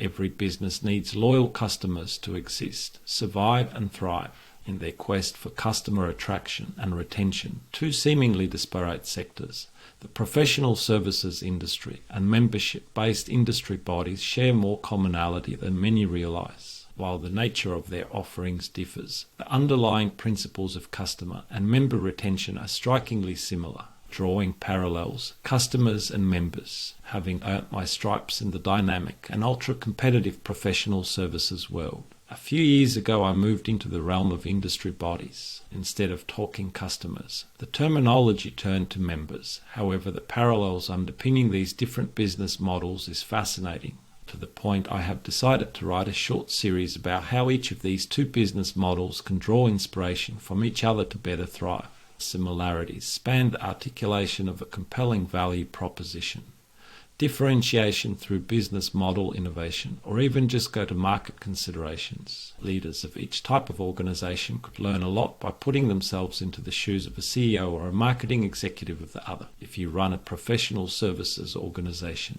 Every business needs loyal customers to exist, survive and thrive. In their quest for customer attraction and retention, two seemingly disparate sectors, the professional services industry and membership-based industry bodies, share more commonality than many realize. While the nature of their offerings differs, the underlying principles of customer and member retention are strikingly similar. Drawing parallels, customers and members, having earned my stripes in the dynamic and ultra-competitive professional services world. A few years ago I moved into the realm of industry bodies. Instead of talking customers, the terminology turned to members. However, the parallels underpinning these different business models is fascinating, to the point I have decided to write a short series about how each of these two business models can draw inspiration from each other to better thrive. Similarities span the articulation of a compelling value proposition, differentiation through business model innovation, or even just go-to-market considerations. Leaders of each type of organization could learn a lot by putting themselves into the shoes of a CEO or a marketing executive of the other. If you run a professional services organization,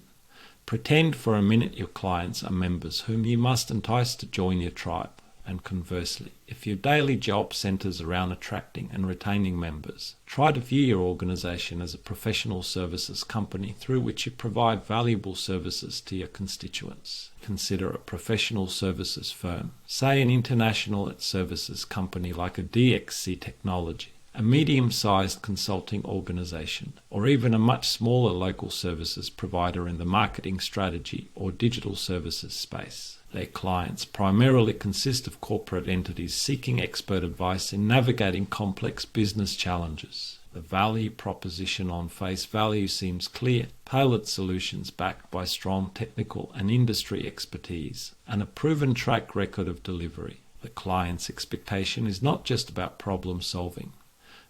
pretend for a minute your clients are members whom you must entice to join your tribe. And conversely, if your daily job centers around attracting and retaining members, try to view your organization as a professional services company through which you provide valuable services to your constituents. Consider a professional services firm, say an international services company like a DXC Technology, a medium-sized consulting organization, or even a much smaller local services provider in the marketing strategy or digital services space. Their clients primarily consist of corporate entities seeking expert advice in navigating complex business challenges. The value proposition on face value seems clear: tailored solutions backed by strong technical and industry expertise and a proven track record of delivery. The client's expectation is not just about problem solving,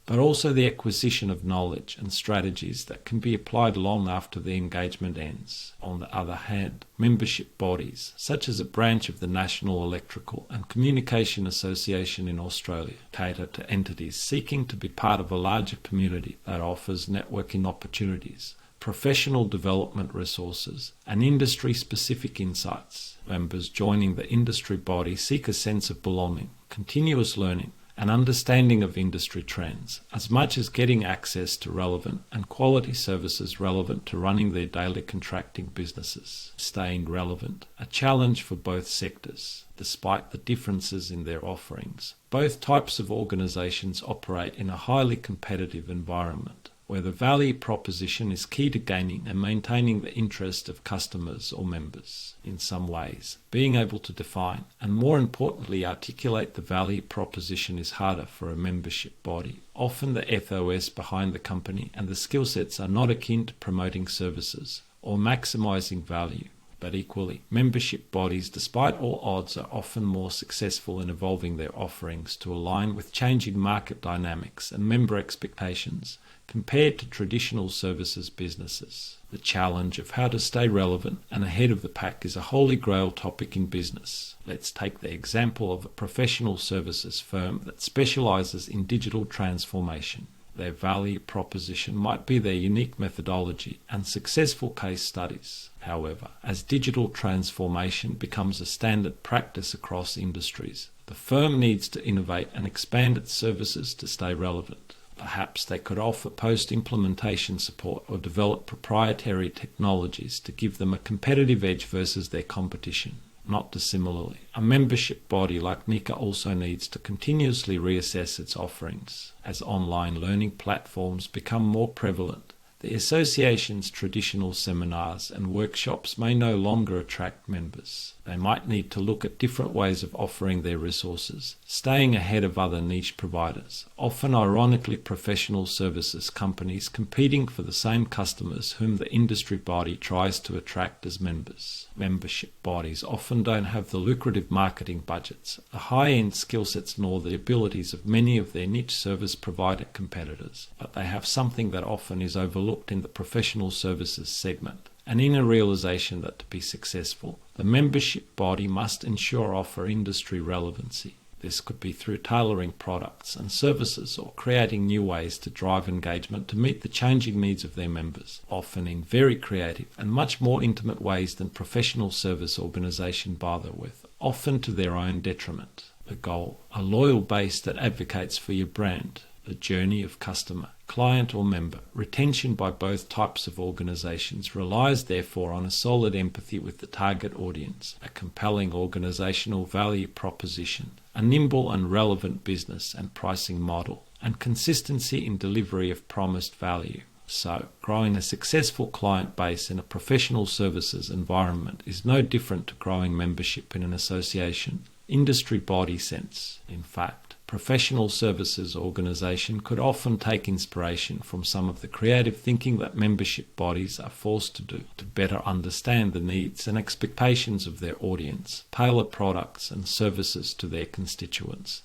but also the acquisition of knowledge and strategies that can be applied long after the engagement ends. On the other hand, membership bodies, such as a branch of the National Electrical and Communication Association in Australia, cater to entities seeking to be part of a larger community that offers networking opportunities, professional development resources, and industry-specific insights. Members joining the industry body seek a sense of belonging, continuous learning, and understanding of industry trends, as much as getting access to relevant and quality services relevant to running their daily contracting businesses. Staying relevant, a challenge for both sectors. Despite the differences in their offerings, both types of organizations operate in a highly competitive environment, where the value proposition is key to gaining and maintaining the interest of customers or members. In some ways, being able to define and, more importantly, articulate the value proposition is harder for a membership body. Often the ethos behind the company and the skill sets are not akin to promoting services or maximizing value. But equally, membership bodies, despite all odds, are often more successful in evolving their offerings to align with changing market dynamics and member expectations compared to traditional services businesses. The challenge of how to stay relevant and ahead of the pack is a holy grail topic in business. Let's take the example of a professional services firm that specializes in digital transformation. Their value proposition might be their unique methodology and successful case studies. However, as digital transformation becomes a standard practice across industries, the firm needs to innovate and expand its services to stay relevant. Perhaps they could offer post-implementation support or develop proprietary technologies to give them a competitive edge versus their competition. Not dissimilarly, a membership body like NICA also needs to continuously reassess its offerings. As online learning platforms become more prevalent, the association's traditional seminars and workshops may no longer attract members. They might need to look at different ways of offering their resources, staying ahead of other niche providers, often ironically professional services companies competing for the same customers whom the industry body tries to attract as members. Membership bodies often don't have the lucrative marketing budgets, the high-end skill sets, nor the abilities of many of their niche service provider competitors, but they have something that often is overlooked in the professional services segment. An inner realization that to be successful, the membership body must ensure offer industry relevancy. This could be through tailoring products and services or creating new ways to drive engagement to meet the changing needs of their members, often in very creative and much more intimate ways than professional service organisations bother with, often to their own detriment. The goal, a loyal base that advocates for your brand, the journey of customer, client or member. Retention by both types of organisations relies therefore on a solid empathy with the target audience, a compelling organisational value proposition, a nimble and relevant business and pricing model, and consistency in delivery of promised value. So, growing a successful client base in a professional services environment is no different to growing membership in an association, industry body sense. In fact, professional services organisation could often take inspiration from some of the creative thinking that membership bodies are forced to do to better understand the needs and expectations of their audience, tailor products and services to their constituents,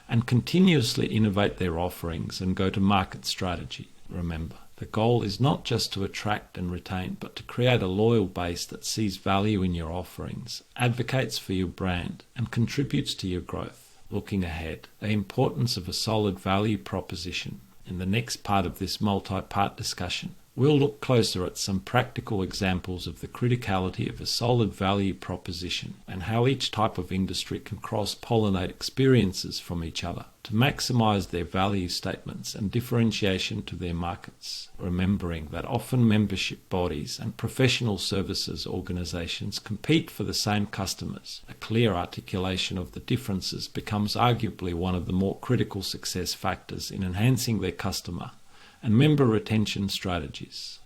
and continuously innovate their offerings and go-to-market strategy. Remember, the goal is not just to attract and retain, but to create a loyal base that sees value in your offerings, advocates for your brand, and contributes to your growth. Looking ahead, the importance of a solid value proposition. In the next part of this multi-part discussion, we'll look closer at some practical examples of the criticality of a solid value proposition and how each type of industry can cross-pollinate experiences from each other to maximize their value statements and differentiation to their markets, remembering that often membership bodies and professional services organizations compete for the same customers. A clear articulation of the differences becomes arguably one of the more critical success factors in enhancing their customer and member retention strategies.